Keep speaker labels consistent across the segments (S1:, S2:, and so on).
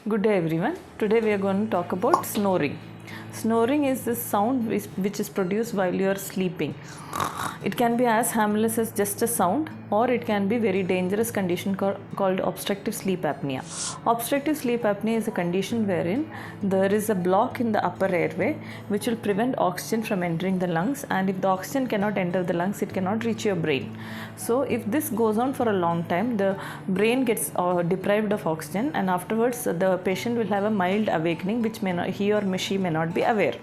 S1: Good day everyone. Today we are going to talk about snoring. Snoring is this sound which is produced while you are sleeping. It can be as harmless as just a sound, or it can be very dangerous condition called obstructive sleep apnea. Obstructive sleep apnea is a condition wherein there is a block in the upper airway which will prevent oxygen from entering the lungs, and if the oxygen cannot enter the lungs, it cannot reach your brain. So if this goes on for a long time, the brain gets deprived of oxygen, and afterwards the patient will have a mild awakening which he or she may not be aware.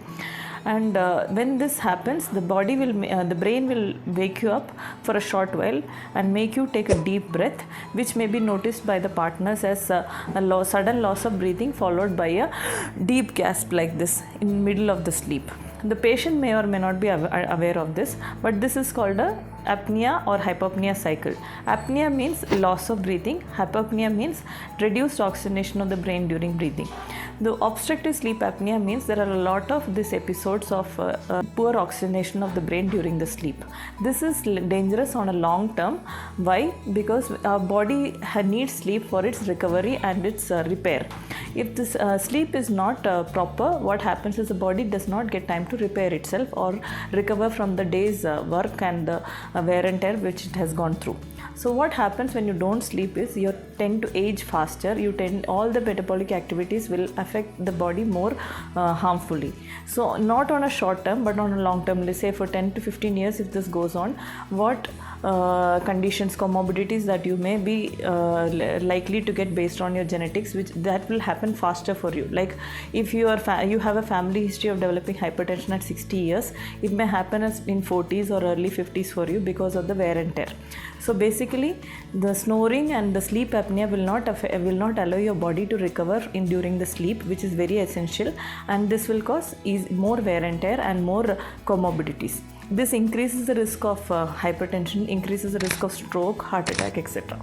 S1: And when this happens, the brain will wake you up for a short while and make you take a deep breath, which may be noticed by the partners as sudden loss of breathing followed by a deep gasp like this in middle of the sleep. The patient may or may not be aware of this, but this is called a apnea or hypopnea cycle. Apnea means loss of breathing. Hypopnea means reduced oxygenation of the brain during breathing. The obstructive sleep apnea means there are a lot of these episodes of poor oxygenation of the brain during the sleep. This is dangerous on a long term. Why? Because our body needs sleep for its recovery and its repair. If this sleep is not proper, what happens is the body does not get time to repair itself or recover from the day's work and the wear and tear which it has gone through. So what happens when you don't sleep is you tend to age faster. All the metabolic activities will affect the body more harmfully. So not on a short term, but on a long term. Let's say for 10 to 15 years, if this goes on, what conditions, comorbidities that you may be likely to get based on your genetics, which that will happen faster for you. Like if you have a family history of developing hypertension at 60 years, it may happen as in 40s or early 50s for you because of the wear and tear. So basically, the snoring and the sleep apnea will not allow your body to recover during the sleep, which is very essential, and this will cause more wear and tear and more comorbidities. This increases the risk of hypertension, increases the risk of stroke, heart attack, etc.